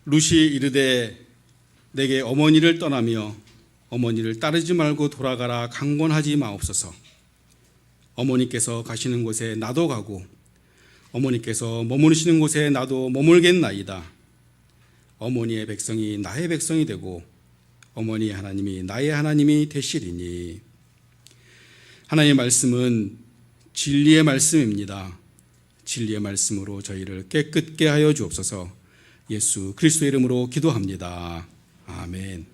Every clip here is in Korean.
룻이 이르되 내게 어머니를 떠나며 어머니를 따르지 말고 돌아가라 강권하지 마옵소서. 어머니께서 가시는 곳에 나도 가고 어머니께서 머무르시는 곳에 나도 머물겠나이다. 어머니의 백성이 나의 백성이 되고 어머니 하나님이 나의 하나님이 되시리니. 하나님의 말씀은 진리의 말씀입니다. 진리의 말씀으로 저희를 깨끗게 하여 주옵소서. 예수 그리스도의 이름으로 기도합니다. 아멘.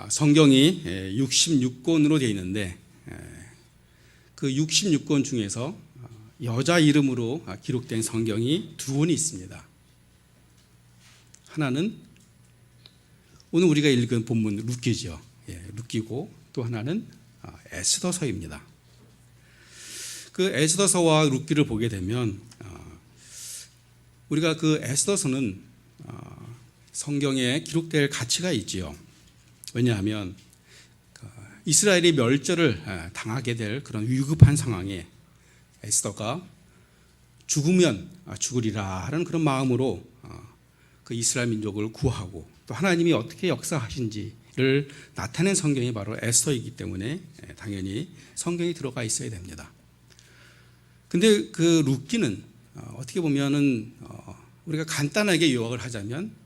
성경이 66권으로 되어 있는데 그 66권 중에서 여자 이름으로 기록된 성경이 두 권이 있습니다. 하나는 오늘 우리가 읽은 본문 룻기죠. 룻기고 또 하나는 에스더서입니다. 그 에스더서와 룻기를 보게 되면 우리가 그 에스더서는 성경에 기록될 가치가 있지요. 왜냐하면 이스라엘이 멸절을 당하게 될 그런 위급한 상황에 에스더가 죽으면 죽으리라 하는 그런 마음으로 그 이스라엘 민족을 구하고 또 하나님이 어떻게 역사하신지를 나타낸 성경이 바로 에스더이기 때문에 당연히 성경이 들어가 있어야 됩니다. 근데 그 룻기는 어떻게 보면은 우리가 간단하게 요약을 하자면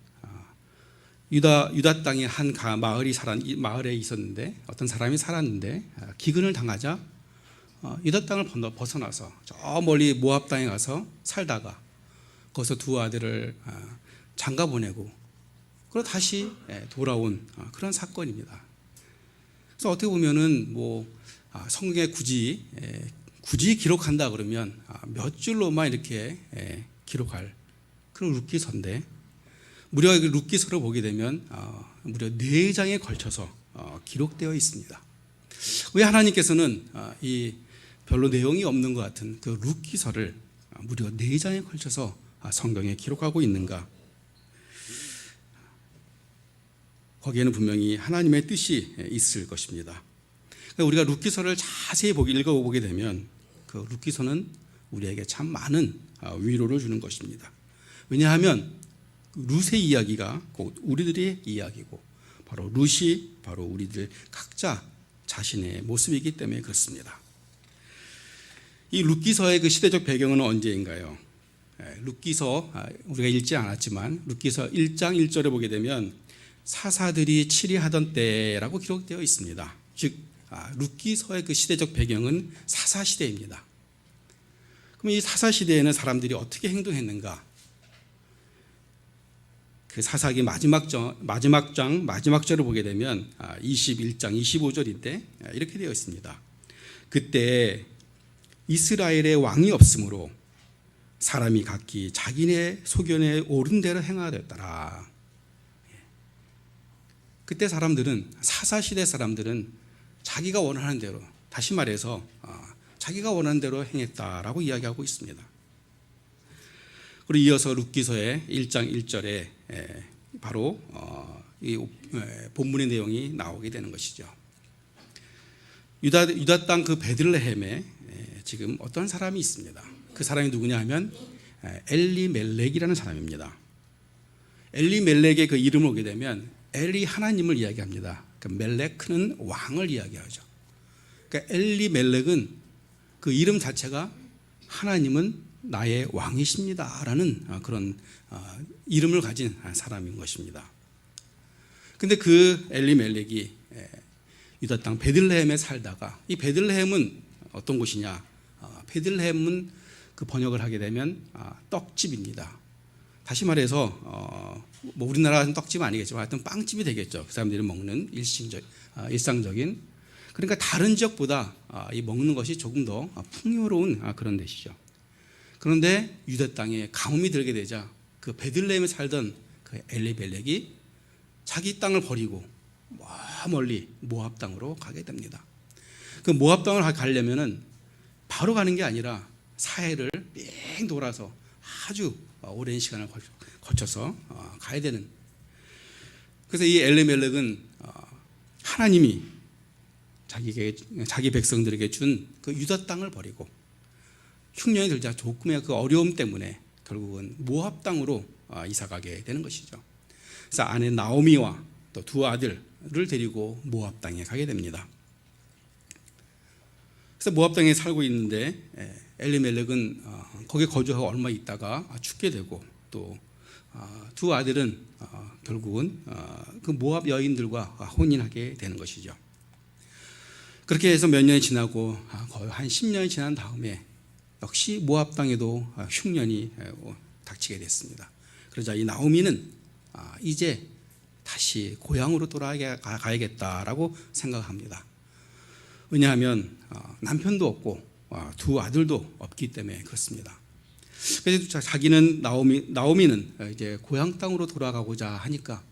유다 땅의 한 마을에 있었는데 어떤 사람이 살았는데 기근을 당하자 유다 땅을 벗어나서 저 멀리 모압 땅에 가서 살다가 거기서 두 아들을 장가 보내고 그러고 다시 돌아온 그런 사건입니다. 그래서 어떻게 보면은 성경에 굳이 기록한다 그러면 몇 줄로만 이렇게 기록할 그런 룻기서인데 무려 룻기서를 보게 되면 무려 4장에 걸쳐서 기록되어 있습니다. 왜 하나님께서는 이 별로 내용이 없는 것 같은 그 룻기서를 무려 4장에 걸쳐서 성경에 기록하고 있는가? 거기에는 분명히 하나님의 뜻이 있을 것입니다. 우리가 룻기서를 자세히 읽어보게 되면 그 룻기서는 우리에게 참 많은 위로를 주는 것입니다. 왜냐하면 룻의 이야기가 곧 우리들의 이야기고 바로 룻이 바로 우리들 각자 자신의 모습이기 때문에 그렇습니다. 이 룻기서의 그 시대적 배경은 언제인가요? 룻기서 우리가 읽지 않았지만 룻기서 1장 1절에 보게 되면 사사들이 치리하던 때라고 기록되어 있습니다. 즉 룻기서의 그 시대적 배경은 사사시대입니다. 그럼 이 사사시대에는 사람들이 어떻게 행동했는가? 그 사사기 마지막 절을 보게 되면 21장 25절인데 이렇게 되어 있습니다. 그때 이스라엘의 왕이 없으므로 사람이 각기 자기네 소견에 옳은 대로 행하였더라. 그때 사사시대 사람들은 자기가 원하는 대로, 다시 말해서 자기가 원하는 대로 행했다라고 이야기하고 있습니다. 그리고 이어서 룻기서의 1장 1절에 바로 이 본문의 내용이 나오게 되는 것이죠. 유다 땅 그 베들레헴에 지금 어떤 사람이 있습니다. 그 사람이 누구냐 하면 엘리멜렉이라는 사람입니다. 엘리멜렉의 그 이름을 보게 되면 엘이 하나님을 이야기합니다. 그러니까 멜렉은 왕을 이야기하죠. 그러니까 엘리멜렉은 그 이름 자체가 하나님은 나의 왕이십니다라는 그런 이름을 가진 사람인 것입니다. 그런데 그 엘리멜렉이 유다 땅 베들레헴에 살다가 이 베들레헴은 어떤 곳이냐? 베들레헴은 그 번역을 하게 되면 떡집입니다. 다시 말해서 우리나라 떡집은 아니겠지만 하여튼 빵집이 되겠죠. 그 사람들이 먹는 일상적인. 그러니까 다른 지역보다 이 먹는 것이 조금 더 풍요로운 그런 데시죠. 그런데 유다 땅에 가뭄이 들게 되자 그 베들레헴에 살던 그 엘리멜렉이 자기 땅을 버리고 멀리 모압 땅으로 가게 됩니다. 그 모압 땅을 가려면은 바로 가는 게 아니라 사해를 뺑 돌아서 아주 오랜 시간을 거쳐서 가야 되는. 그래서 이 엘리멜렉은 하나님이 자기 백성들에게 준 그 유다 땅을 버리고 흉년이 들자 조금의 그 어려움 때문에 결국은 모압 땅으로 이사 가게 되는 것이죠. 그래서 아내 나오미와 또 두 아들을 데리고 모압 땅에 가게 됩니다. 그래서 모압 땅에 살고 있는데 엘리멜렉은 거기에 거주하고 얼마 있다가 죽게 되고 또 두 아들은 결국은 그 모압 여인들과 혼인하게 되는 것이죠. 그렇게 해서 몇 년이 지나고 거의 한 10년이 지난 다음에 역시 모압 땅에도 흉년이 닥치게 됐습니다. 그러자 이 나오미는 이제 다시 고향으로 돌아가야겠다라고 생각합니다. 왜냐하면 남편도 없고 두 아들도 없기 때문에 그렇습니다. 그래서 자기는 나오미는 이제 고향 땅으로 돌아가고자 하니까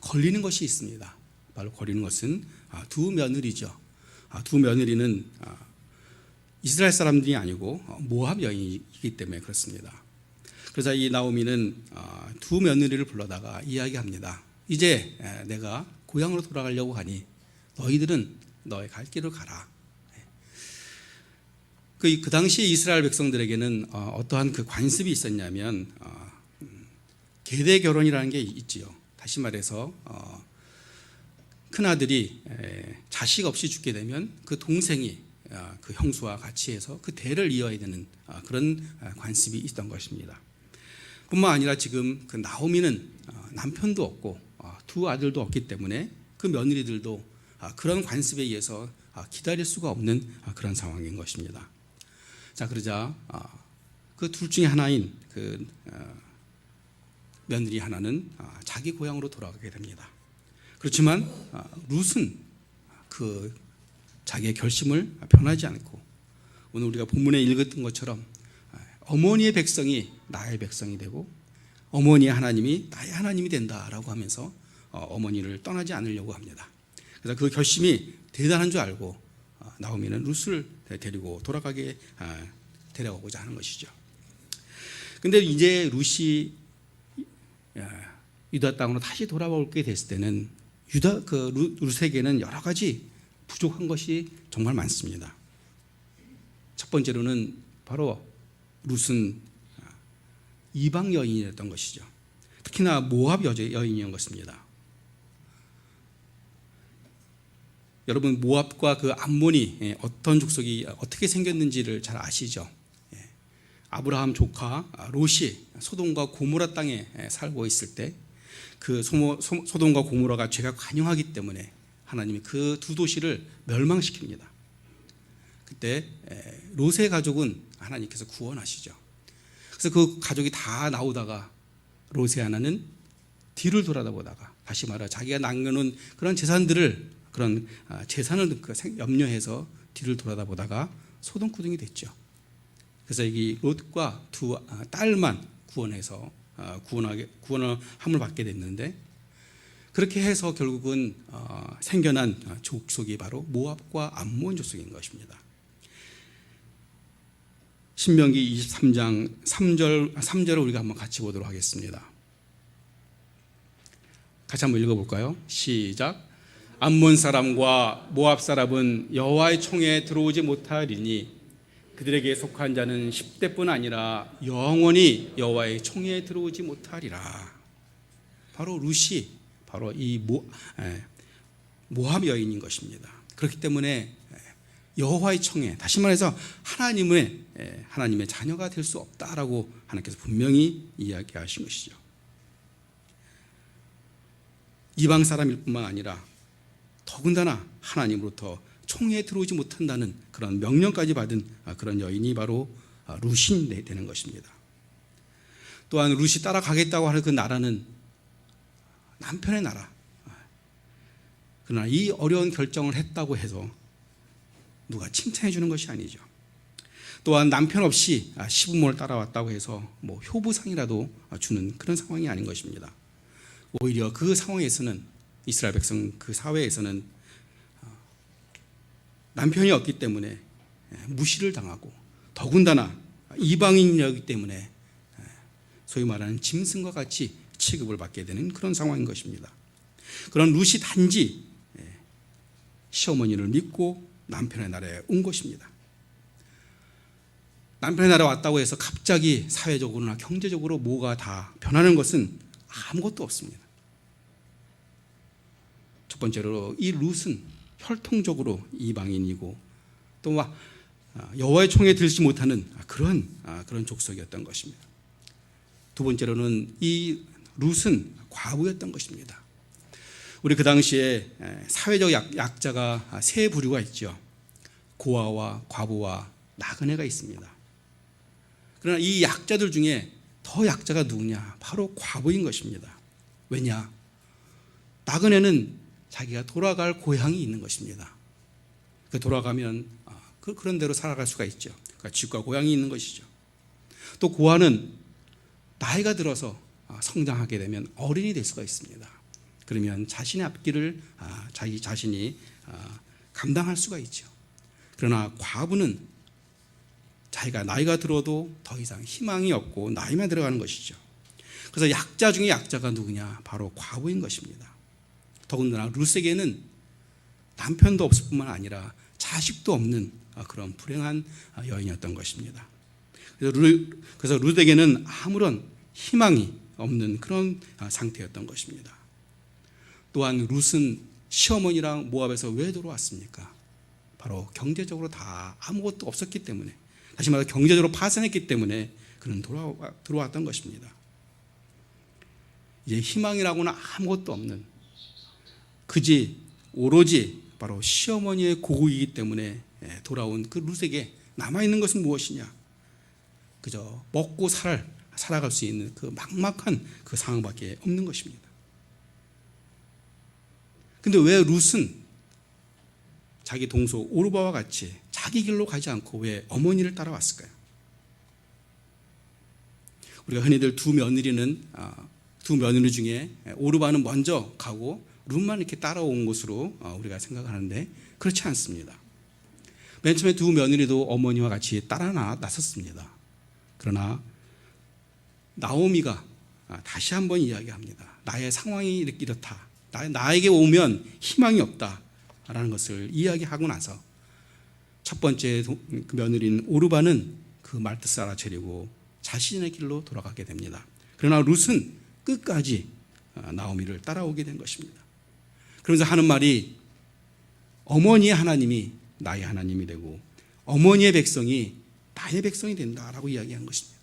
걸리는 것이 있습니다. 바로 걸리는 것은 두 며느리죠. 두 며느리는 이스라엘 사람들이 아니고 모압 여인이기 때문에 그렇습니다. 그래서 이 나오미는 두 며느리를 불러다가 이야기합니다. 이제 내가 고향으로 돌아가려고 하니 너희들은 너의 갈 길을 가라. 그 당시 이스라엘 백성들에게는 어떠한 그 관습이 있었냐면 계대 결혼이라는 게 있지요. 다시 말해서 큰 아들이 자식 없이 죽게 되면 그 동생이 그 형수와 같이 해서 그 대를 이어야 되는 그런 관습이 있던 것입니다. 뿐만 아니라 지금 그 나오미는 남편도 없고 두 아들도 없기 때문에 그 며느리들도 그런 관습에 의해서 기다릴 수가 없는 그런 상황인 것입니다. 자, 그러자 그 둘 중에 하나인 그 며느리 하나는 자기 고향으로 돌아가게 됩니다. 그렇지만 룻은 그 자기의 결심을 변하지 않고 오늘 우리가 본문에 읽었던 것처럼 어머니의 백성이 나의 백성이 되고 어머니의 하나님이 나의 하나님이 된다라고 하면서 어머니를 떠나지 않으려고 합니다. 그래서 그 결심이 대단한 줄 알고 나오미는 룻을 데리고 데려가고자 하는 것이죠. 근데 이제 룻이 유다 땅으로 다시 돌아오게 됐을 때는 룻에게는 여러 가지 부족한 것이 정말 많습니다. 첫 번째로는 바로 룻은 이방 여인이었던 것이죠. 특히나 모압 여인이었던 것입니다. 여러분 모압과 그 암몬이 어떤 족속이 어떻게 생겼는지를 잘 아시죠? 아브라함 조카 롯이 소돔과 고모라 땅에 살고 있을 때 그 소돔과 고모라가 죄가 관영하기 때문에 하나님이 그 두 도시를 멸망시킵니다. 그때 롯의 가족은 하나님께서 구원하시죠. 그래서 그 가족이 다 나오다가 롯의 하나는 뒤를 돌아다보다가 다시 말해 자기가 남겨놓은 그런 재산들을 그런 재산을 염려해서 뒤를 돌아다보다가 소동구동이 됐죠. 그래서 이 롯과 두 딸만 구원해서 구원함을 받게 됐는데 그렇게 해서 결국은 생겨난 족속이 바로 모압과 암몬 족속인 것입니다. 신명기 23장 3절을 우리가 한번 같이 보도록 하겠습니다. 같이 한번 읽어볼까요? 시작. 암몬 사람과 모압 사람은 여호와의 총에 들어오지 못하리니 그들에게 속한 자는 10대뿐 아니라 영원히 여호와의 총에 들어오지 못하리라. 바로 룻이 바로 이 모압 여인인 것입니다. 그렇기 때문에 여호와의 총에 다시 말해서 하나님의 자녀가 될 수 없다라고 하나님께서 분명히 이야기하신 것이죠. 이방 사람일 뿐만 아니라 더군다나 하나님으로부터 총에 들어오지 못한다는 그런 명령까지 받은 그런 여인이 바로 룻이 되는 것입니다. 또한 룻이 따라가겠다고 하는 그 나라는 남편의 나라. 그러나 이 어려운 결정을 했다고 해서 누가 칭찬해 주는 것이 아니죠. 또한 남편 없이 시부모를 따라왔다고 해서 효부상이라도 주는 그런 상황이 아닌 것입니다. 오히려 그 상황에서는 이스라엘 백성 그 사회에서는 남편이 없기 때문에 무시를 당하고 더군다나 이방인이기 때문에 소위 말하는 짐승과 같이 취급을 받게 되는 그런 상황인 것입니다. 그런 룻이 단지 시어머니를 믿고 남편의 나라에 온 것입니다. 남편의 나라 왔다고 해서 갑자기 사회적으로나 경제적으로 뭐가 다 변하는 것은 아무것도 없습니다. 첫 번째로 이 룻은 혈통적으로 이방인이고 또 막 여호와의 총에 들지 못하는 그런 족속이었던 것입니다. 두 번째로는 이 룻은 과부였던 것입니다. 우리 그 당시에 사회적 약자가 세 부류가 있죠. 고아와 과부와 나그네가 있습니다. 그러나 이 약자들 중에 더 약자가 누구냐? 바로 과부인 것입니다. 왜냐? 나그네는 자기가 돌아갈 고향이 있는 것입니다. 돌아가면 그런 대로 살아갈 수가 있죠. 그러니까 집과 고향이 있는 것이죠. 또 고아는 나이가 들어서 성장하게 되면 어른이 될 수가 있습니다. 그러면 자신의 앞길을 자기 자신이 감당할 수가 있죠. 그러나 과부는 자기가 나이가 들어도 더 이상 희망이 없고 나이만 들어가는 것이죠. 그래서 약자 중에 약자가 누구냐? 바로 과부인 것입니다. 더군다나 룻에게는 남편도 없을 뿐만 아니라 자식도 없는 그런 불행한 여인이었던 것입니다. 그래서 룻에게는 아무런 희망이 없는 그런 상태였던 것입니다. 또한 룻은 시어머니랑 모압에서 왜 돌아왔습니까? 바로 경제적으로 다 아무것도 없었기 때문에, 다시 말해 경제적으로 파산했기 때문에 그는 들어왔던 것입니다. 이제 희망이라고는 아무것도 없는, 그지 오로지 바로 시어머니의 고국이기 때문에 돌아온 그 룻에게 남아있는 것은 무엇이냐? 그저 먹고 살아갈 수 있는 그 막막한 그 상황밖에 없는 것입니다. 근데 왜 룻은 자기 동서 오르바와 같이 자기 길로 가지 않고 왜 어머니를 따라왔을까요? 우리가 흔히들 두 며느리 중에 오르바는 먼저 가고 룻만 이렇게 따라온 것으로 우리가 생각하는데 그렇지 않습니다. 맨 처음에 두 며느리도 어머니와 같이 따라 나섰습니다. 그러나 나오미가 다시 한번 이야기합니다. 나의 상황이 이렇다. 나에게 오면 희망이 없다라는 것을 이야기하고 나서 첫 번째 그 며느리인 오르바는 그 말뜻을 알아채리고 자신의 길로 돌아가게 됩니다. 그러나 룻은 끝까지 나오미를 따라오게 된 것입니다. 그러면서 하는 말이 어머니의 하나님이 나의 하나님이 되고 어머니의 백성이 나의 백성이 된다라고 이야기한 것입니다.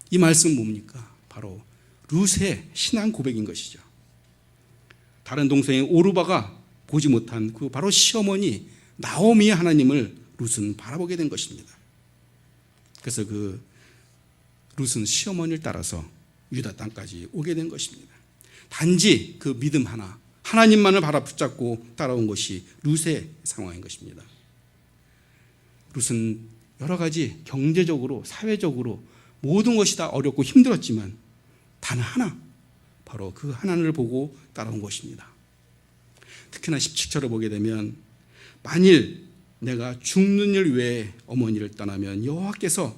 이 말씀은 뭡니까? 바로 룻의 신앙 고백인 것이죠. 다른 동생인 오르바가 보지 못한 그 바로 시어머니 나오미의 하나님을 룻은 바라보게 된 것입니다. 그래서 그 룻은 시어머니를 따라서 유다 땅까지 오게 된 것입니다. 단지 그 믿음 하나님만을 붙잡고 따라온 것이 룻의 상황인 것입니다. 룻은 여러 가지 경제적으로 사회적으로 모든 것이 다 어렵고 힘들었지만 단 하나, 바로 그 하나님을 보고 따라온 것입니다. 특히나 17절을 보게 되면 만일 내가 죽는 일 외에 어머니를 떠나면 여호와께서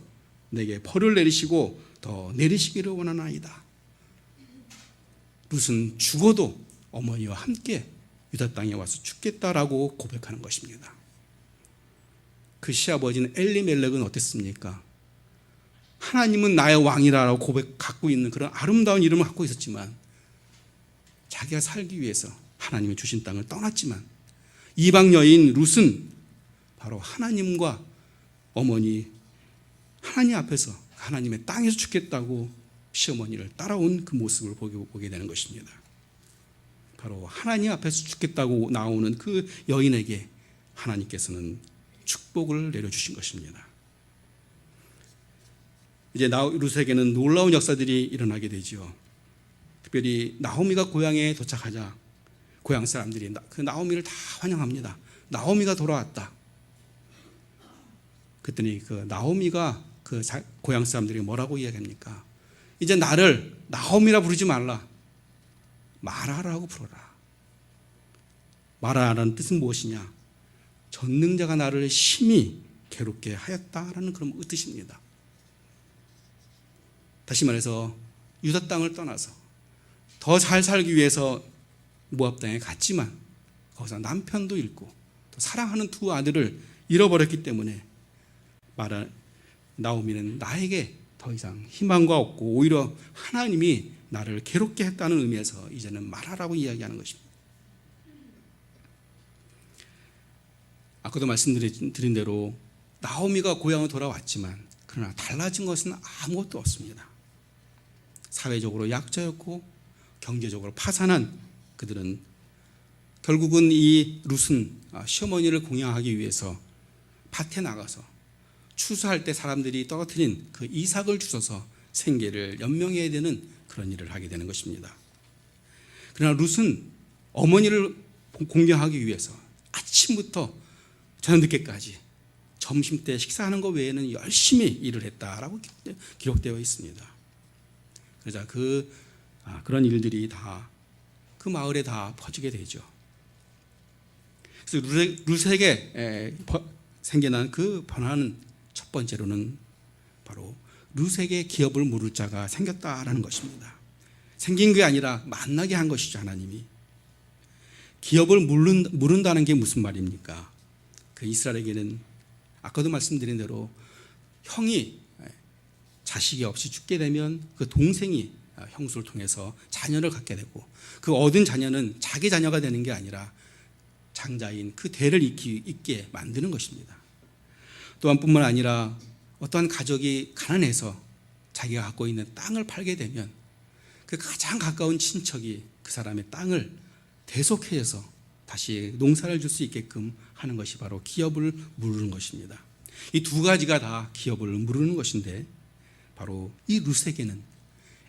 내게 벌을 내리시고 더 내리시기를 원하나이다. 룻은 죽어도 어머니와 함께 유다 땅에 와서 죽겠다라고 고백하는 것입니다. 그 시아버지는 엘리멜렉은 어땠습니까? 하나님은 나의 왕이라고 갖고 있는 그런 아름다운 이름을 갖고 있었지만 자기가 살기 위해서 하나님이 주신 땅을 떠났지만 이방 여인 룻은 바로 하나님과 어머니 하나님 앞에서 하나님의 땅에서 죽겠다고 시어머니를 따라온 그 모습을 보게 되는 것입니다. 바로 하나님 앞에서 죽겠다고 나오는 그 여인에게 하나님께서는 축복을 내려주신 것입니다. 이제 룻에게는 놀라운 역사들이 일어나게 되죠. 특별히 나오미가 고향에 도착하자 고향 사람들이 그 나오미를 다 환영합니다. 나오미가 돌아왔다. 그랬더니 그 나오미가 그 고향 사람들이 뭐라고 이야기합니까? 이제 나를 나오미라 부르지 말라. 마라라고 부르라. 마라라는 뜻은 무엇이냐? 전능자가 나를 심히 괴롭게 하였다라는 그런 뜻입니다. 다시 말해서 유다 땅을 떠나서 더 잘 살기 위해서 모압 땅에 갔지만 거기서 남편도 잃고 또 사랑하는 두 아들을 잃어버렸기 때문에 나오미는 나에게 더 이상 희망과 없고 오히려 하나님이 나를 괴롭게 했다는 의미에서 이제는 말하라고 이야기하는 것입니다. 아까도 말씀드린 대로 나오미가 고향으로 돌아왔지만 그러나 달라진 것은 아무것도 없습니다. 사회적으로 약자였고 경제적으로 파산한 그들은 결국은 이 룻은 시어머니를 공양하기 위해서 밭에 나가서 추수할 때 사람들이 떨어뜨린 그 이삭을 주워서 생계를 연명해야 되는 그런 일을 하게 되는 것입니다. 그러나 룻은 어머니를 공경하기 위해서 아침부터 저녁 늦게까지 점심 때 식사하는 것 외에는 열심히 일을 했다라고 기록되어 있습니다. 그러자 그런 일들이 다 그 마을에 다 퍼지게 되죠. 그래서 룻에게 생겨난 그 변화는 첫 번째로는 바로 룻에게 기업을 물을 자가 생겼다라는 것입니다. 생긴 게 아니라 만나게 한 것이죠. 하나님이 기업을 물은다는 게 무슨 말입니까? 그 이스라엘에게는 아까도 말씀드린 대로 형이 자식이 없이 죽게 되면 그 동생이 형수를 통해서 자녀를 갖게 되고 그 얻은 자녀는 자기 자녀가 되는 게 아니라 장자인 그 대를 잇게 만드는 것입니다. 또한 뿐만 아니라 어떠한 가족이 가난해서 자기가 갖고 있는 땅을 팔게 되면 그 가장 가까운 친척이 그 사람의 땅을 대속해서 다시 농사를 줄 수 있게끔 하는 것이 바로 기업을 물는 것입니다. 이 두 가지가 다 기업을 물는 것인데 바로 이 룻에게는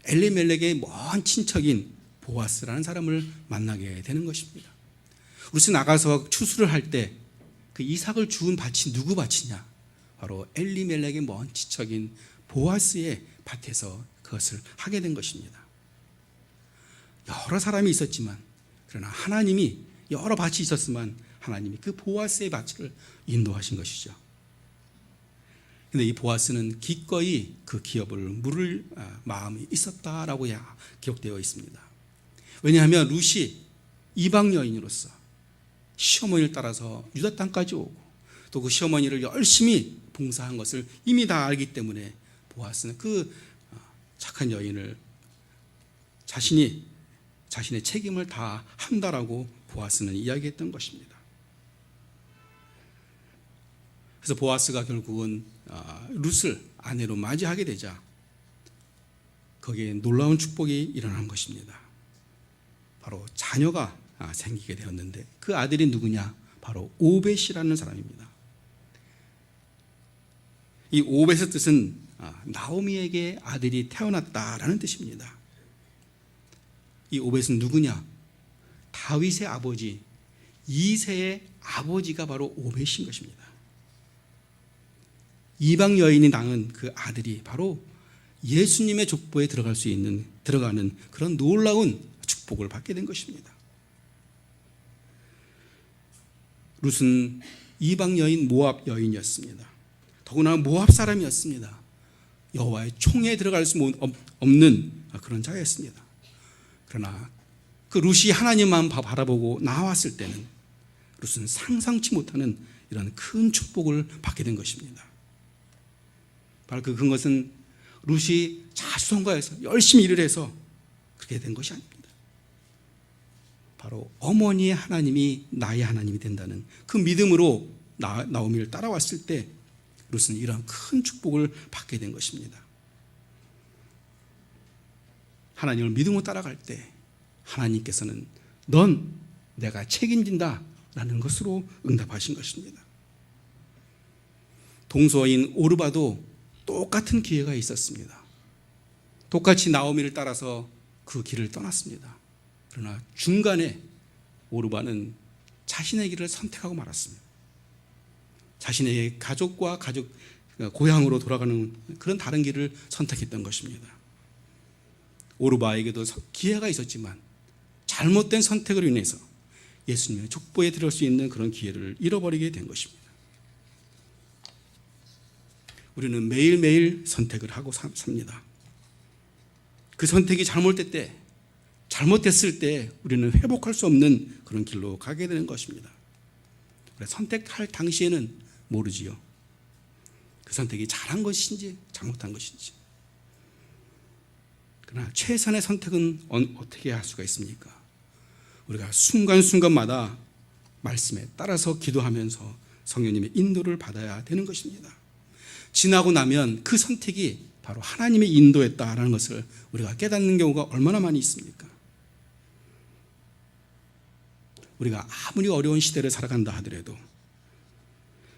엘리멜렉의 먼 친척인 보아스라는 사람을 만나게 되는 것입니다. 룻이 나가서 추수를 할 때 그 이삭을 주운 밭이 누구 밭이냐? 바로 엘리멜렉의 먼 친척인 보아스의 밭에서 그것을 하게 된 것입니다. 여러 사람이 있었지만 그러나 하나님이 여러 밭이 있었지만 하나님이 그 보아스의 밭을 인도하신 것이죠. 그런데 이 보아스는 기꺼이 그 기업을 물을 마음이 있었다라고 기록되어 있습니다. 왜냐하면 룻이 이방 여인으로서 시어머니를 따라서 유다 땅까지 오고 또 그 시어머니를 열심히 봉사한 것을 이미 다 알기 때문에 보아스는 그 착한 여인을 자신의 책임을 다 한다라고 보아스는 이야기했던 것입니다. 그래서 보아스가 결국은 룻을 아내로 맞이하게 되자 거기에 놀라운 축복이 일어난 것입니다. 바로 자녀가 생기게 되었는데 그 아들이 누구냐? 바로 오벳이라는 사람입니다. 이 오벳의 뜻은 나오미에게 아들이 태어났다라는 뜻입니다. 이 오벳은 누구냐? 다윗의 아버지 이새의 아버지가 바로 오벳인 것입니다. 이방 여인이 낳은 그 아들이 바로 예수님의 족보에 들어가는 그런 놀라운 축복을 받게 된 것입니다. 룻은 이방 여인 모압 여인이었습니다. 더구나 모압 사람이었습니다. 여호와의 총에 들어갈 수 없는 그런 자였습니다. 그러나 그 룻이 하나님만 바라보고 나왔을 때는 룻은 상상치 못하는 이런 큰 축복을 받게 된 것입니다. 바로 그것은 룻이 자수성가해서 열심히 일을 해서 그렇게 된 것이 아닙니다. 바로 어머니의 하나님이 나의 하나님이 된다는 그 믿음으로 나오미를 따라왔을 때 룻은 이러한 큰 축복을 받게 된 것입니다. 하나님을 믿음으로 따라갈 때 하나님께서는 넌 내가 책임진다 라는 것으로 응답하신 것입니다. 동서인 오르바도 똑같은 기회가 있었습니다. 똑같이 나오미를 따라서 그 길을 떠났습니다. 그러나 중간에 오르바는 자신의 길을 선택하고 말았습니다. 자신의 가족과 고향으로 돌아가는 그런 다른 길을 선택했던 것입니다. 오르바에게도 기회가 있었지만 잘못된 선택으로 인해서 예수님의 족보에 들어갈 수 있는 그런 기회를 잃어버리게 된 것입니다. 우리는 매일매일 선택을 하고 삽니다. 그 선택이 잘못됐을 때 우리는 회복할 수 없는 그런 길로 가게 되는 것입니다. 선택할 당시에는 모르지요. 그 선택이 잘한 것인지 잘못한 것인지. 그러나 최선의 선택은 어떻게 할 수가 있습니까? 우리가 순간순간마다 말씀에 따라서 기도하면서 성령님의 인도를 받아야 되는 것입니다. 지나고 나면 그 선택이 바로 하나님의 인도였다라는 것을 우리가 깨닫는 경우가 얼마나 많이 있습니까? 우리가 아무리 어려운 시대를 살아간다 하더라도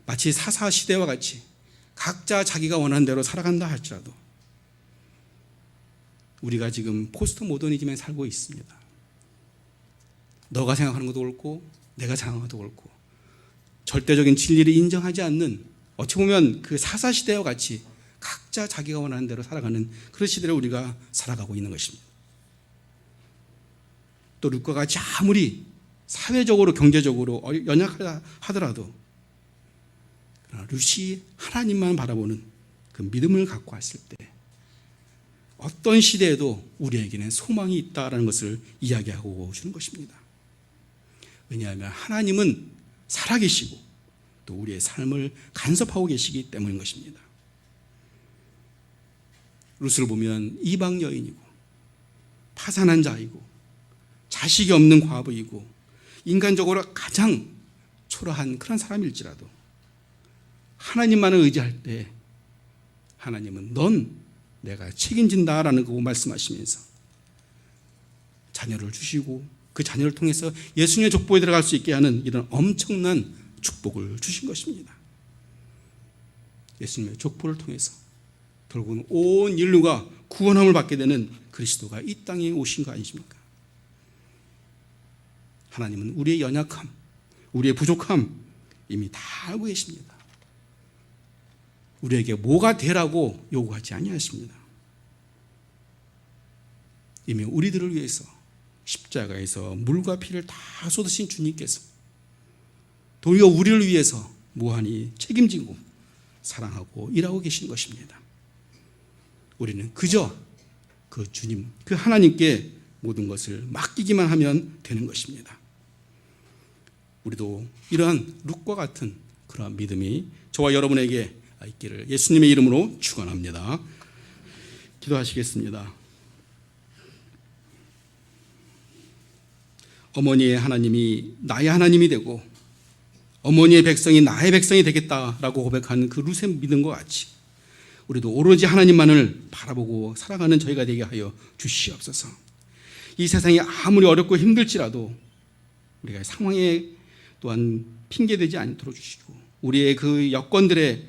마치 사사 시대와 같이 각자 자기가 원하는 대로 살아간다 할지라도 우리가 지금 포스트 모더니즘에 살고 있습니다. 너가 생각하는 것도 옳고 내가 생각하는 것도 옳고 절대적인 진리를 인정하지 않는, 어찌 보면 그 사사 시대와 같이 각자 자기가 원하는 대로 살아가는 그런 시대를 우리가 살아가고 있는 것입니다. 또 룻과 같이 아무리 사회적으로 경제적으로 연약하다 하더라도 룻이 하나님만 바라보는 그 믿음을 갖고 왔을 때 어떤 시대에도 우리에게는 소망이 있다는 것을 이야기하고 주는 것입니다. 왜냐하면 하나님은 살아계시고 또 우리의 삶을 간섭하고 계시기 때문인 것입니다. 룻을 보면 이방 여인이고 파산한 자이고 자식이 없는 과부이고 인간적으로 가장 초라한 그런 사람일지라도 하나님만을 의지할 때 하나님은 넌 내가 책임진다라는 거 말씀하시면서 자녀를 주시고 그 자녀를 통해서 예수님의 족보에 들어갈 수 있게 하는 이런 엄청난 축복을 주신 것입니다. 예수님의 족보를 통해서 결국은 온 인류가 구원함을 받게 되는 그리스도가 이 땅에 오신 거 아니십니까? 하나님은 우리의 연약함, 우리의 부족함 이미 다 알고 계십니다. 우리에게 뭐가 되라고 요구하지 아니하십니다. 이미 우리들을 위해서 십자가에서 물과 피를 다 쏟으신 주님께서 도리어 우리를 위해서 무한히 책임지고 사랑하고 일하고 계신 것입니다. 우리는 그저 그 주님, 그 하나님께 모든 것을 맡기기만 하면 되는 것입니다. 우리도 이러한 룻과 같은 그러한 믿음이 저와 여러분에게 있기를 예수님의 이름으로 축원합니다. 기도하시겠습니다. 어머니의 하나님이 나의 하나님이 되고 어머니의 백성이 나의 백성이 되겠다라고 고백한 그 룻의 믿음과 같이 우리도 오로지 하나님만을 바라보고 살아가는 저희가 되게 하여 주시옵소서. 이 세상이 아무리 어렵고 힘들지라도 우리가 상황에 또한 핑계되지 않도록 주시고 우리의 그 여건들에